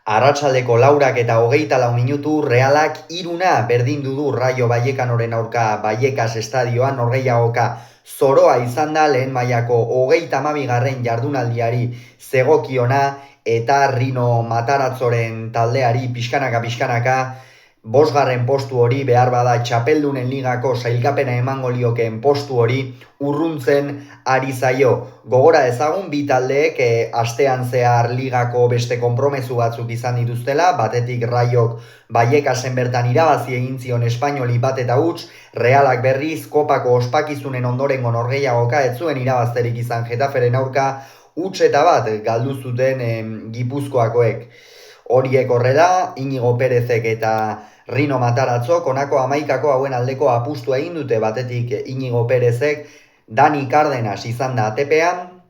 Arratsaldeko 4:24 Realak 3 berdindu du Rayo Vallecanoren aurka Vallecas estadioan. Norgehiagoka zoroa izan da lehen mailako 32. jardunaldiari zegokiona eta Rino Matarazzoren taldeari pixkanaka bosgarren postu hori behar bada txapeldunen ligako sailkapena emango liokeen postu hori urruntzen ari zaio. Gogora ezagun bi taldeek astean zehar ligako beste konpromezu batzuk izan dituztela, batetik Rayok Vallecasen bertan irabazi egin zion Espainoli 1-0, Realak berriz kopako ospakizunen ondorengo norgehiagoka ez zuen irabazterik izan Getaferen aurka 1-1 galdu zuten Gipuzkoakoek. Horiek horrela, Iñigo Perezek eta Rino Matarazzok honako 11 hauen aldeko apustua egin dute. Batetik Iñigo Perezek Dani Cárdenas izan da atepean,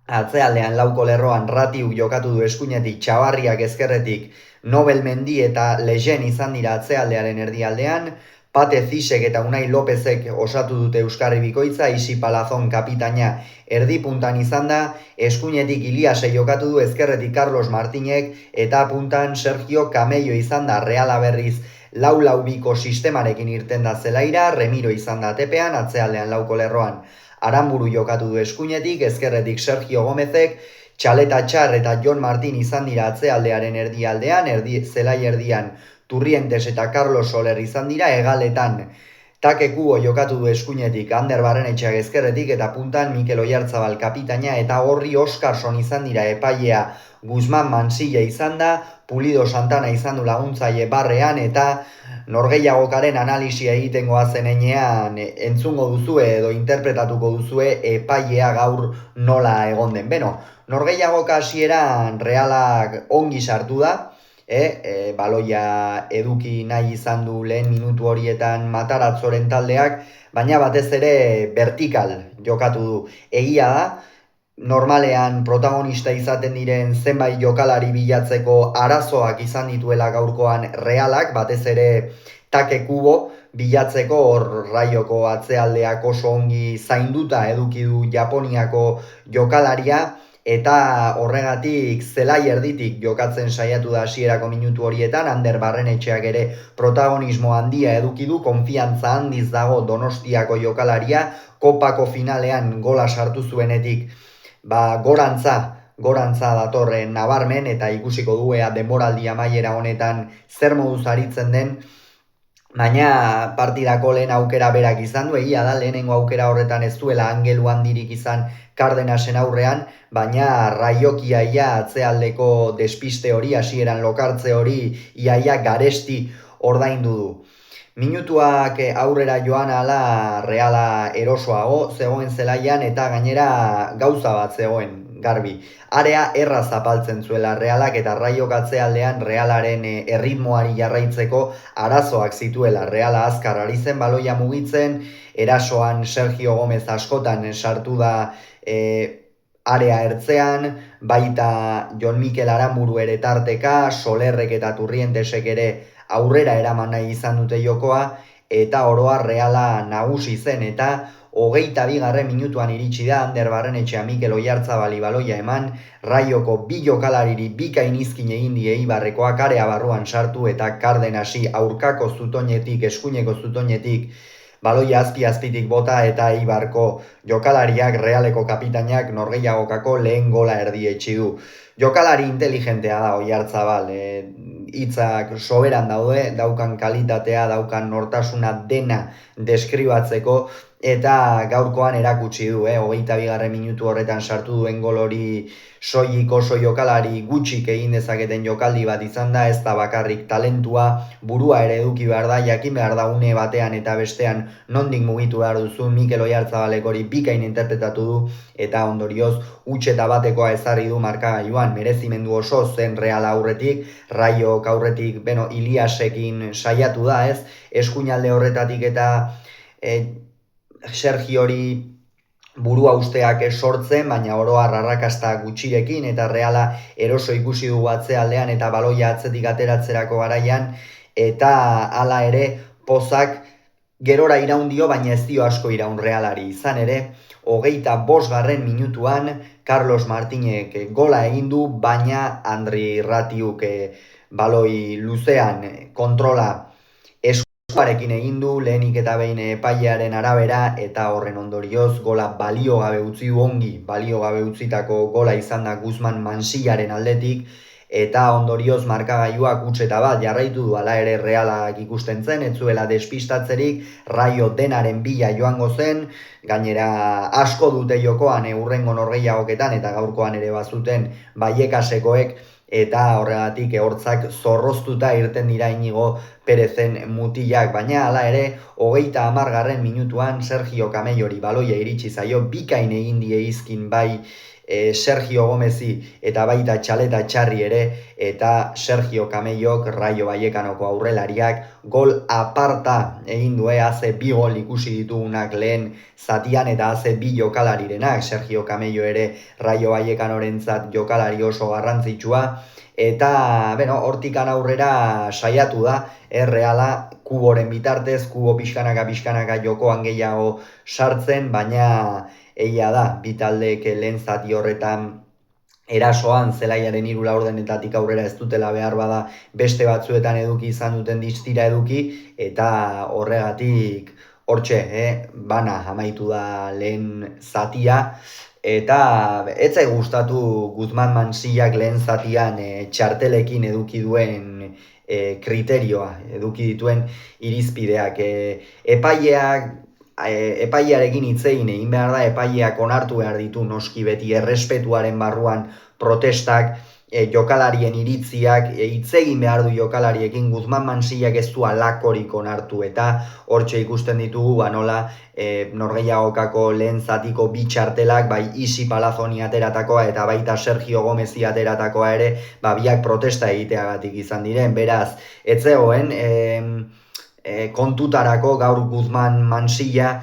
atzealdean lauko lerroan Ratiuk jokatu du eskuinetik, Txabarriak ezkerretik, Nobel Mendi eta Lejen izan dira atzealdearen erdialdean, Pate Zisek eta Unai Lopezek osatu dute Euskarri bikoitza, Isi Palazon kapitaina erdipuntan izan da, eskuinetik Iliase jokatu du ezkerretik Carlos Martinek eta puntan Sergio Camello izan da. Reala berriz lau-biko sistemarekin irten da zelaira, Remiro izan da atepean, atzealdean lauko lerroan Aramburu jokatu du eskuinetik, ezkerretik Sergio Gomezek, Txaleta Txar eta Jon Martin izan dira atzealdearen erdialdean, zelai erdian Turrientes eta Carlos Soler izan dira, hegaletan Take Kubo jokatu du eskuinetik, Ander Barrenetxeak ezkerretik eta puntan Mikel Oyarzabal kapitaina eta Horri Oskarson izan dira, epailea Guzman Mansilla izan da, Pulido Santana izan du laguntzaile barrean eta norgehiagokaren analisia egiten goazen enean entzungo duzue edo interpretatuko duzue epailea gaur nola egon den. Beno, norgehiagoka hasieran Realak ongi sartu da, baloia eduki nahi izan du lehen minutu horietan Matarazzoren taldeak, baina batez ere vertikal jokatu du. Egia da, normalean protagonista izaten diren zenbait jokalari bilatzeko arazoak izan dituela gaurkoan Realak, batez ere Take Kubo bilatzeko, hor Rayoko atzealdeak oso ongi zainduta eduki du Japoniako jokalaria, eta horregatik zelai erditik jokatzen saiatu da hasierako minutu horietan. Ander Barrenetxeak ere protagonismo handia eduki du, konfiantza handiz dago Donostiako jokalaria, kopako finalean gola sartu zuenetik gorantza datorren nabarmen, eta ikusiko duea denboraldi amaiera honetan zer moduz aritzen den. Baina partidako lehen aukera berak izan du, egia da lehenengo aukera horretan ez duela angelu handirik izan Cárdenasen aurrean, baina Rayok iaia atzealdeko despiste hori, hasieran lokartze hori iaia garesti ordaindu du. Minutuak aurrera joan ala Reala erosoago zegoen zelaian eta gainera gauza bat zegoen garbi. Area erraz zapaltzen zuela Realak eta Rayok atzealdean Realaren erritmoari jarraitzeko arazoak zituela. Reala azkar ari zen baloia mugitzen, erasoan Sergio Gomez askotan sartu da area ertzean, baita Jon Mikel Aramburu ere tarteka, Solerrek eta Turrientesek ere aurrera eraman nahi izan dute jokoa, eta oroa Reala nagusi zen, eta 22. minutuan iritsi da Ander Barrenetxea Mikel Oyarzabali baloia eman, Rayoko bi jokalariri bikain izkin egin die Eibarrekoak area barruan sartu eta Cárdenasi aurkako zutoinetik, eskuineko zutoinetik baloia azpitik bota eta Eibarko jokalariak, Realeko kapitainak norgehiagokako lehen gola erdietsi du. Jokalari inteligentea da Oyarzabal, hitzak soberan daude, daukan kalitatea, daukan nortasuna dena deskribatzeko, eta gaurkoan erakutsi du, 22. minutu horretan sartu duen gol hori soilik oso jokalari gutxik egin dezaketen jokaldi bat izan da, ez da bakarrik talentua, burua ere eduki behar da, jakin behar da une batean eta bestean nondik mugitu behar duzu. Mikel Oyarzabalek hori bikain interpretatu du, eta ondorioz 1-1 ezarri du markagailuan. Merezimendu oso zen Real aurretik, Rayok aurretik, Iliasekin saiatu da, eskuinalde horretatik eta Sergio hori burua usteak sortzen, baina oroar arrakasta gutxirekin, eta Reala eroso ikusi dugu atzealdean eta baloia atzetik ateratzerako garaian, eta hala ere pozak gerora iraun dio, baina ez dio asko iraun Realari. Izan ere, 25. minutuan Carlos Martinek gola egin du, baina Andri Ratiuk baloi luzean kontrola eskuarekin egin du, lehenik eta behin epailearen arabera, eta horren ondorioz gola balio gabe utzi du, ongi balio gabe utzitako gola izan da Guzman Mansillaren aldetik, eta ondorioz markagailuak hutseta bat jarraitu du, hala ere Realak ikusten zen, ez zuela despistatzerik, Raio denaren bila joango zen, gainera asko dute jokoan hurrengo norgehiagoketan, eta gaurkoan ere bazuten Vallecasekoek, eta horregatik hortzak zorroztuta irten dira Inigo Perezen mutilak, baina hala ere 30. minutuan Sergio Camellori baloia iritsi zaio, bikain egin die izkin bai Sergio Gomezi eta baita Txaleta Txarri ere, eta Sergio Camellok, Rayo Vallecanoko aurrelariak, gol aparta egin du, haze 2 gol ikusi ditugunak lehen zatian, eta haze 2 jokalarirenak, Sergio Camello ere Rayo Vallecanorentzat jokalari oso garrantzitsua, eta hortikan aurrera saiatu da, Reala kuboren bitartez, kubo pixkanaka jokoan gehiago sartzen, baina egia da, bitaldeek lehen zati horretan erasoan zelaiaren 3 laurdenetatik aurrera ez dutela behar bada beste batzuetan eduki izan duten distira eduki, eta horregatik hortxe, bana amaitu da lehen zatia, eta ez zait gustatu Guzman Mansillak lehen zatian txartelekin eduki duen kriterioa, eduki dituen irizpideak. Epailearekin hitz egin behar da, epaileak onartu behar ditu noski beti errespetuaren barruan protestak, jokalarien iritziak, hitz egin behar du jokalariekin. Guzman Mansillak ez du alakorik onartu, eta hortxe ikusten ditugu nola norgehiagokako lehen zatiko bi txartelak, bai Isi Palazoni ateratakoa eta baita Sergio Gomezi ateratakoa ere, biak protesta egiteagatik izan diren, beraz, ez zegoen kontutarako gaur Guzman Mansilla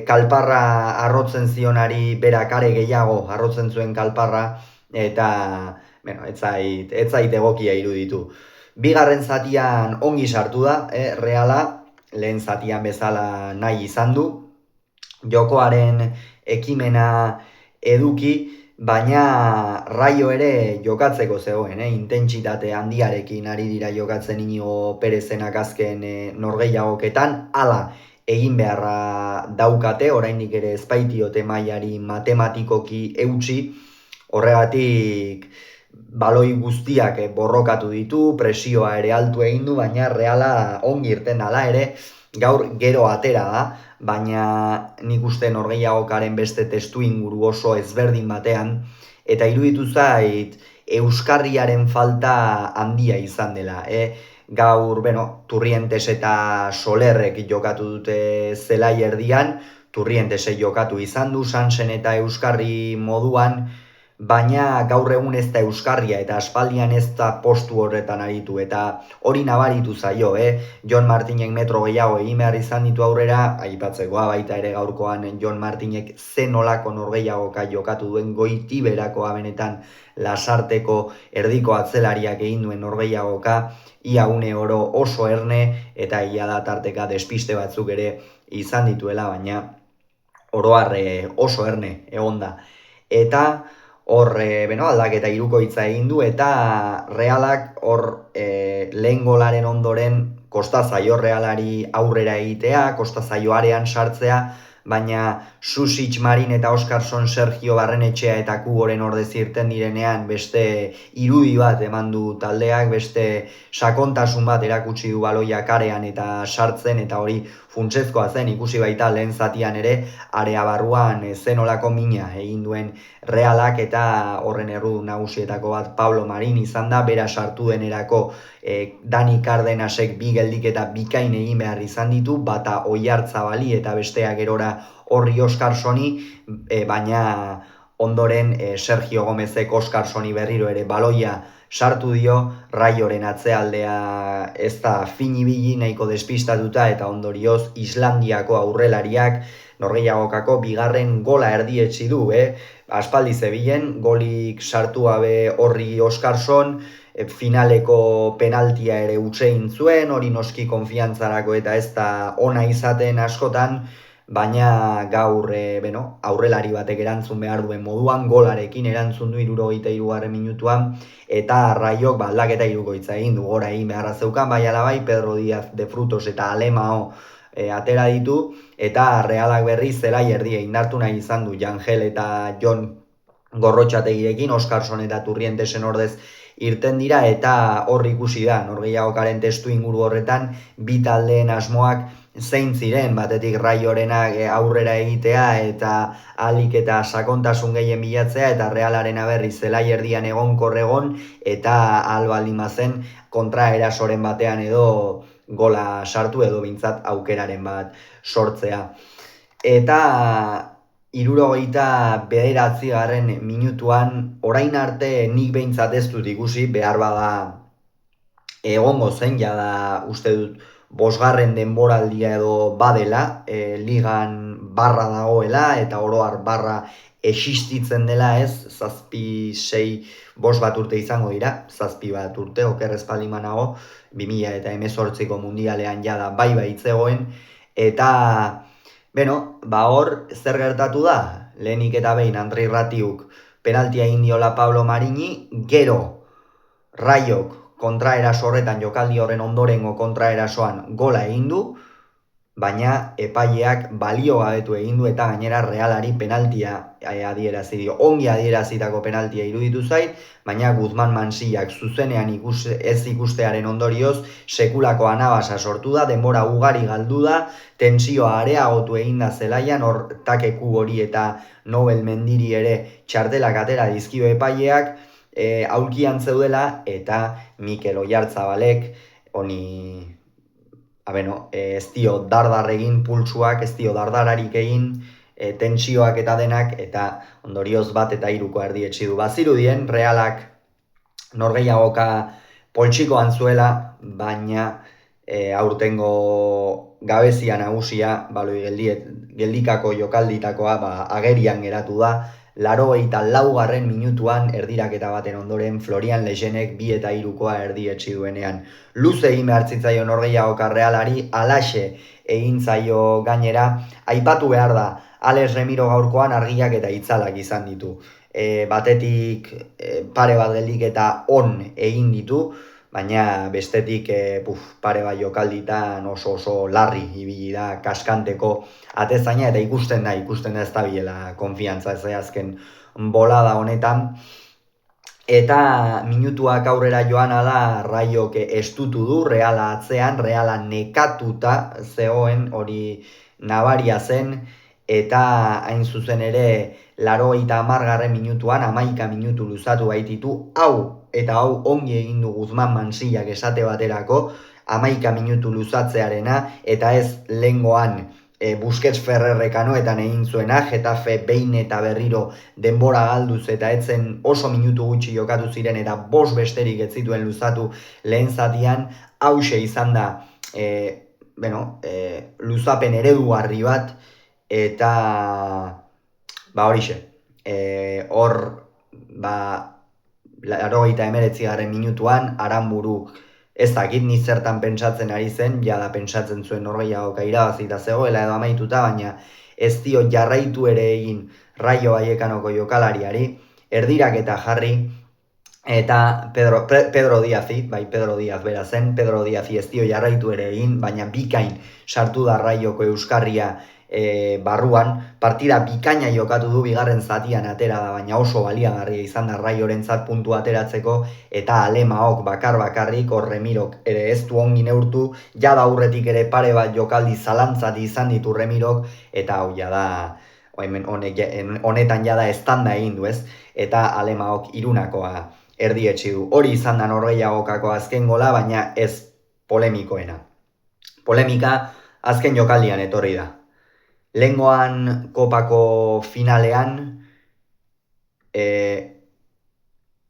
kalparra arrotzen zionari berak are gehiago arrotzen zuen kalparra, eta ez zait egokia iruditu. Bigarren zatian ongi sartu da, Reala, lehen zatian bezala nahi izan du, jokoaren ekimena eduki, baina Raio ere jokatzeko zegoen, intentsitate handiarekin ari dira jokatzen Inigo Perezenak azken norgehiagoketan, hala egin beharra daukate, oraindik ere ez baitiote mailari matematikoki eutsi, horregatik baloi guztiak borrokatu ditu, presioa ere altu egin du, baina Reala ongi irten hala ere, gaur gero atera da, baina nik uste norgehiagokaren beste testu inguru oso ezberdin batean, eta iruditu zait euskarriaren falta handia izan dela. Gaur, Turrientes eta Solerrek jokatu dute zelai erdian, Turrientesek jokatu izan du, Sansen eta Euskarri moduan, baina gaur egun ez da euskarria eta aspaldian ez da postu horretan aritu, eta hori nabaritu zaio, Jon Martinek metro gehiago egin behar izan ditu aurrera, aipatzekoa baita ere gaurkoan Jon Martinek zenolako norgehiagoka jokatu duen, Goitiberakoa benetan Lasarteko erdiko atzelariak egin duen norgehiagoka, ia une oro oso erne, eta ia da tarteka despiste batzuk ere izan dituela, baina oroar oso erne egonda. Eta hor, aldaketa hirukoitza egin du, eta Realak hor lehen golaren ondoren kosta zaio Realari aurrera egitea, kosta zaio arean sartzea, baina Susic, Marin eta Oskarson, Sergio Barrenetxea eta Kuboren ordez irten direnean beste irudi bat eman du taldeak, beste sakontasun bat erakutsi du baloiak arean eta sartzen, eta hori funtsezkoa zen, ikusi baita lehen zatian ere, area barruan zenolako mina egin duen Realak, eta horren errudun nagusietako bat Pablo Marin izan da, bera sartu denerako Dani Cardenasek 2 geldiketa bikain egin behar izan ditu, bata Oiartzabali eta bestea gerora Horri Oskarsoni, baina ondoren Sergio Gomezek Oskarsoni berriro ere baloia sartu dio, Raioren atzealdea ez da finibili nahiko despistatuta, eta ondorioz Islandiako aurrelariak norgehiagokako bigarren gola erdietsi du, aspaldi zebilen, golik sartu gabe Horri Oskarson, finaleko penaltia ere utzein zuen, hori noski konfiantzarako eta ez da ona izaten askotan, baina gaur aurrelari batek erantzun behar duen moduan, golarekin erantzun du 73. minutuan, eta Raiok aldaketa hirukoitza egin du, gora egin beharra zeukan, bai alabai, Pedro Díaz de Frutos eta Alemao atera ditu, eta Realak berriz zelai erdia indartu nahi izan du Jangel eta Jon Gorrotxategirekin, Oskarson eta Turrientesen ordez irten dira, eta hor ikusi da, norgehiagokaren testu inguru horretan, bi taldeen asmoak zein ziren, batetik Raiorenak aurrera egitea eta ahalik eta sakontasun gehien bilatzea, eta Realaren berriz zelai erdian egon eta albalimazen kontra erasoren batean edo gola sartu edo bintzat aukeraren bat sortzea. Eta 79. minutuan, orain arte nik behintzat ez dut ikusi, behar bada egongo zen, jada uste dut 5. denboraldia edo badela, ligan barra dagoela, eta oroar barra existitzen dela ez, 7, 6, 5 bat urte izango dira, 7 bat urte, okerrez palimanago, 2018ko mundialean jada bai itzegoen, eta hor zer gertatu da, lehenik eta behin Andrei Ratiuk penaltia indiola Pablo Marini, gero Raiok kontraeraso horretan jokaldi horren ondorengo kontraerasoan gola egin du, baina epaileak balio gabetu egin du eta gainera Realari penaltia adierazi dio. Ongi adierazitako penaltia iruditu zait, baina Guzman Mansillak zuzenean ez ikustearen ondorioz sekulako anabasa sortu da, denbora ugari galdu da, tentsioa areagotu egin da zelaian, hor Takeku hori eta Nobel Mendiri ere txartelak atera dizkio epaileak, aulkian zeudela, eta Mikel Oyartzabalek honi ez dio dardar egin pultsuak, ez dio dardararik egin, tentsioak eta denak, eta ondorioz 1-3 erdietsi du. Bazirudien Realak norgehiagoka poltsikoan zuela, baina aurtengo gabezia nagusia, baloi geldikako jokalditakoa agerian geratu da. 84. minutuan erdiraketa baten ondoren Florian Lejenek 2-3 erdietsi duenean. Luze egin behar zitzaion norgehiagoka Realari, alaxe egin zaio gainera, aipatu behar da, Alex Remiro gaurkoan argiak eta itzalak izan ditu. Batetik pare bat geldiketa on egin ditu, baina bestetik pare bat jokalditan oso larri ibili da kaskanteko atezaina, eta ikusten da ez da bilela konfiantza ez azken bolada honetan. Eta minutuak aurrera joana da, Raiok estutu du, Reala atzean, Reala nekatuta zegoen, hori nabaria zen, eta hain zuzen ere 80. minutuan, 11 minutu luzatu baititu, hau ongi egin du Guzman Mansillak esate baterako, 11 minutu luzatzearena, eta ez lehengoan Busquets Ferrerrekanoetan egin zuena, Getafe behin eta berriro denbora galduz eta etzen oso minutu gutxi jokatu ziren eta 5 besterik ez zituen luzatu lehen zatian, hause izan da luzapen eredugarri bat, eta horixe, hor 89. minutuan Aranburu ez dakit ni zertan pentsatzen ari zen, jada pentsatzen zuen norgehiagoka irabazita zegoela edo amaituta, baina ez dio jarraitu ere egin Raio Vallecanoko jokalariari, erdiraketa jarri, eta Pedro Díazi, Pedro Díaz bera zen, Pedro Díazi ez dio jarraitu ere egin, baina bikain sartu da Raioko euskarria barruan, partida bikaina jokatu du, bigarren zatian atera da, baina oso baliagarria izan da Raiorentzat puntu ateratzeko, eta Alemaok bakarrik, Remirok ere ez du ongi neurtu, jada aurretik ere pare bat jokaldi zalantzat izan ditu Remirok, eta hau jada, honetan jada estanda egin du ez, eta Alemaok 3 erdietsi du. Hori izan da norgehiagokako azken gola, baina ez polemikoena. Polemika azken jokaldian etorri da. Lehengoan kopako finalean,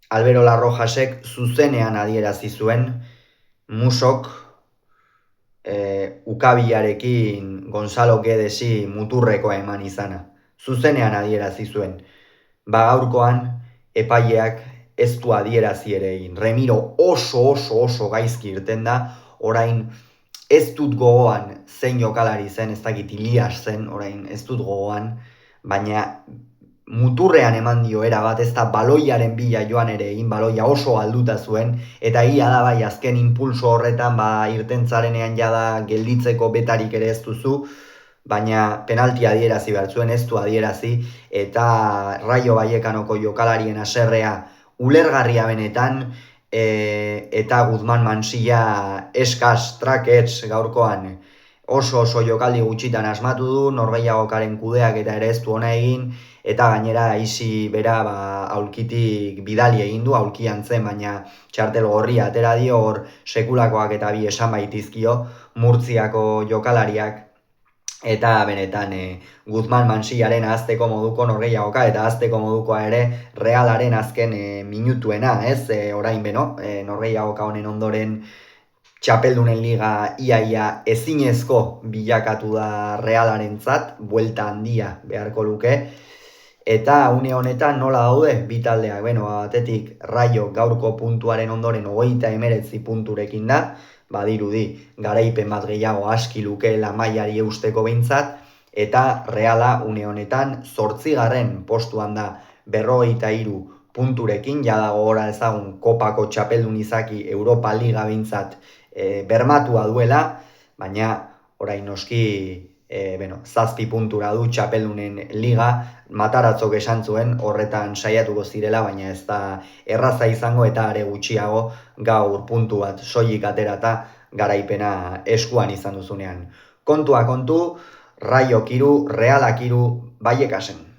Albero Larrojasek zuzenean adierazi zuen, Musok Ukabilarekin Gonzalo Guedesi muturrekoa eman izana. Zuzenean adierazi zuen. Gaurkoan epaileak ez du adierazi ere egin. Remiro oso gaizki irten da, orain ez dut gogoan zein jokalari zen, ez dakit Ilias zen, orain ez dut gogoan, baina muturrean eman dio erabat, ez da baloiaren bila joan ere egin, baloia oso alduta zuen, eta ia da bai azken impulso horretan irtentzarenean jada gelditzeko betarik ere ez duzu, baina penalti adierazi behar zuen, ez du adierazi, eta Rayo Vallecanoko jokalarien haserrea ulergarria benetan, eta Guzman Mansilla eskas, trakets gaurkoan oso jokaldi gutxitan asmatu du, norgehiagokaren kudeak eta ere ez du ona egin, eta gainera isi bera aulkitik bidali egin du, aulkian zen, baina txartel gorria atera dio, hor sekulakoak eta bi esan baitizkio Murtziako jokalariak, eta benetan Guzman Mansillaren ahazteko moduko norgehiagoka eta ahazteko modukoa ere Realaren azken minutuena, ez? Orain beno, norgehiagoka honen ondoren Txapeldunen liga iaia ezinezko bilakatu da Realarentzat, buelta handia beharko luke, eta une honetan nola daude bi taldeak, batetik Rayo gaurko puntuaren ondoren 39 punturekin da, badirudi garaipen bat gehiago aski lukeela mailari eusteko behintzat, eta Reala une honetan 8. postuan da 53 punturekin, jada gogora ezagun kopako txapeldun izaki Europa Liga behintzat bermatua duela, baina orain noski 7 puntura du txapeldunen liga, Mataratzok esan zuen horretan saiatuko zirela, baina ez da erraza izango eta are gutxiago gaur puntu bat soilik aterata garaipena eskuan izan duzunean. Kontua kontu, Rayok 3, Realak 3, Vallecasen.